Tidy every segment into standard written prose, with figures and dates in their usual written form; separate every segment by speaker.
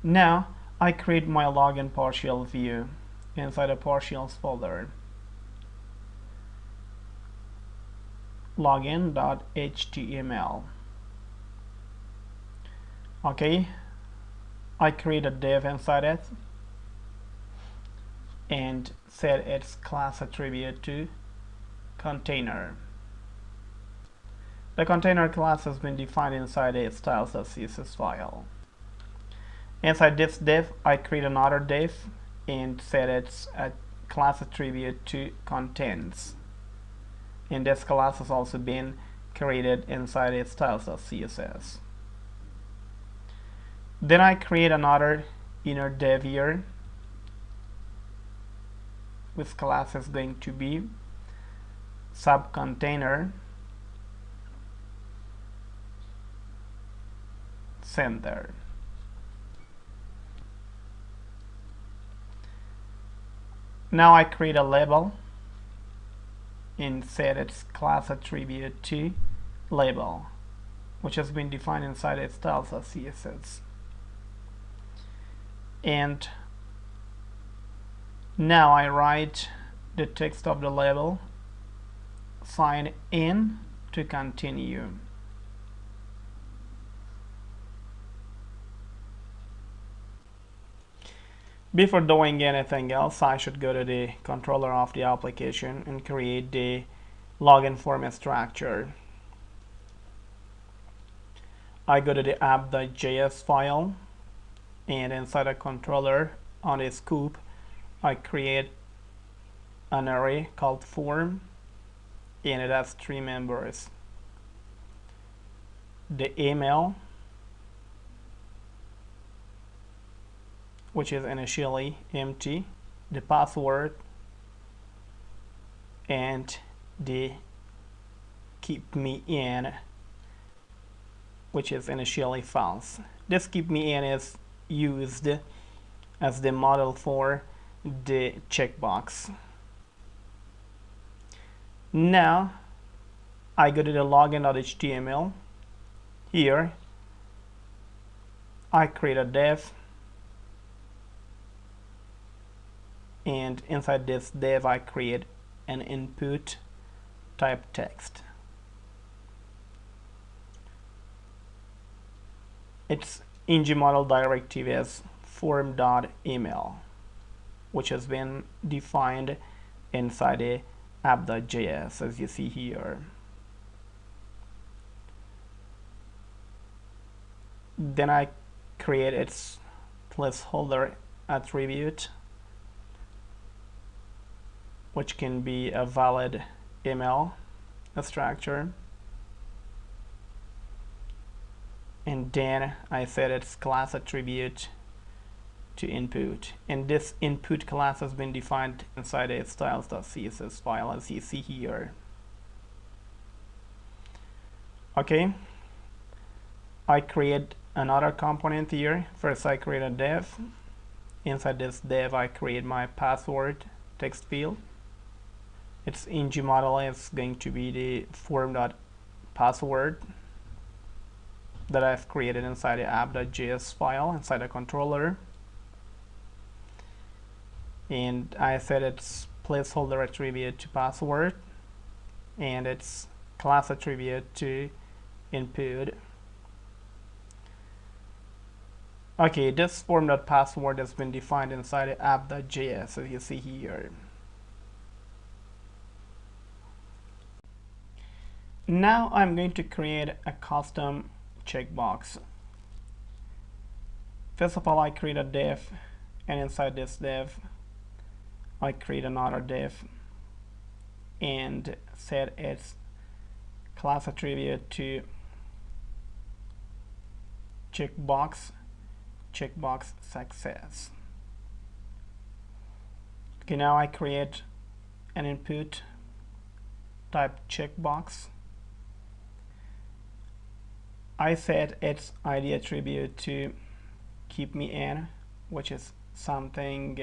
Speaker 1: Now I create my login partial view inside a partials folder. Login.html. Okay, I create a div inside it and set its class attribute to container. The container class has been defined inside a styles.css file. Inside this div, I create another div and set its class attribute to contents. And this class has also been created inside a styles.css. Then I create another inner div here, which class is going to be subcontainer center. Now I create a label and set its class attribute to label, which has been defined inside its styles.css. And now I write the text of the label, sign in to continue. Before doing anything else, I should go to the controller of the application and create the login format structure. I go to the app.js file, and inside a controller on a scoop, I create an array called form, and it has 3 members: the email, which is initially empty, the password, and the keep me in, which is initially false. This keep me in is used as the model for the checkbox. Now I go to the login.html. Here I create a div, and inside this div I create an input type text. Its ng model directive is form.email, which has been defined inside a app.js, as you see here. Then I create its placeholder attribute, which can be a valid email structure, and then I set its class attribute to input, and this input class has been defined inside a styles.css file, as you see here. Okay, I create another component here. First I create a div. Inside this div I create my password text field. Its ng model is going to be the form.password that I've created inside the app.js file inside a controller, and I set its placeholder attribute to password and its class attribute to input. Okay, this form.password has been defined inside the app.js, as you see here. Now I'm going to create a custom checkbox. First of all, I create a div, and inside this div I create another div and set its class attribute to checkbox success. Okay, now I create an input type checkbox. I set its ID attribute to keep me in, which is something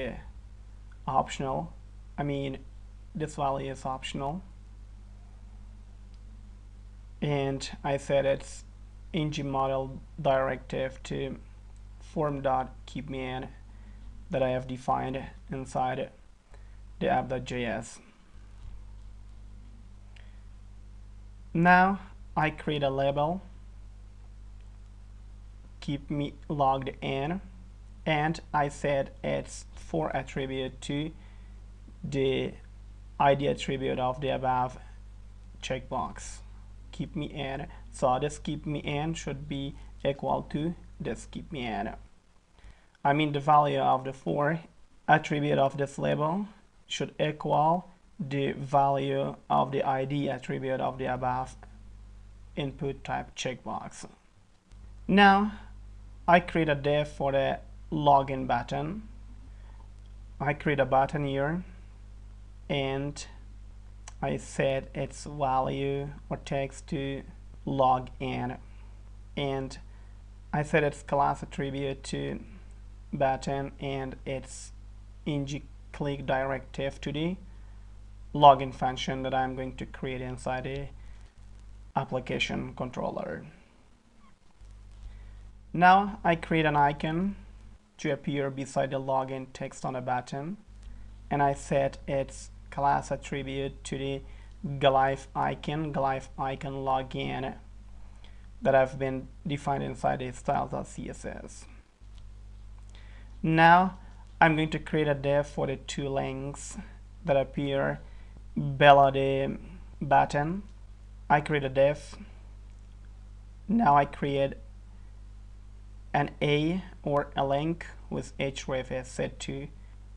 Speaker 1: optional. I mean, this value is optional. And I set its ng model directive to form.keepMeIn that I have defined inside the app.js. Now I create a label, keep me logged in, and I set its for attribute to the ID attribute of the above checkbox, keep me in. So this keep me in should be equal to this keep me in. I mean the value of the for attribute of this label should equal the value of the ID attribute of the above input type checkbox. Now I create a div for the login button. I create a button here and I set its value or text to log in, and I set its class attribute to button and its ng-click directive to the login function that I'm going to create inside the application controller. Now I create an icon to appear beside the login text on the button, and I set its class attribute to the glyph icon login that have been defined inside the styles.css. Now I'm going to create a div for the two links that appear below the button. I create a div. Now I create an A or a link with href is set to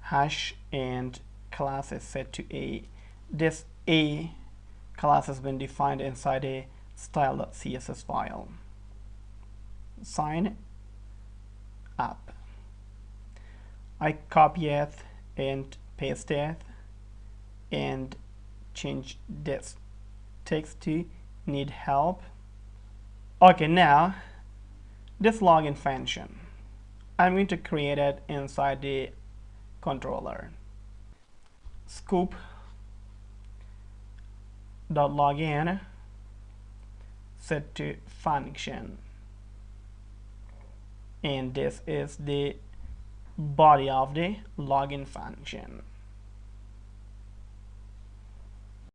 Speaker 1: hash and class is set to A. This A class has been defined inside a style.css file. Sign up. I copy it and paste it and change this text to need help. Okay, now this login function, I'm going to create it inside the controller. Scoop .login set to function, and this is the body of the login function.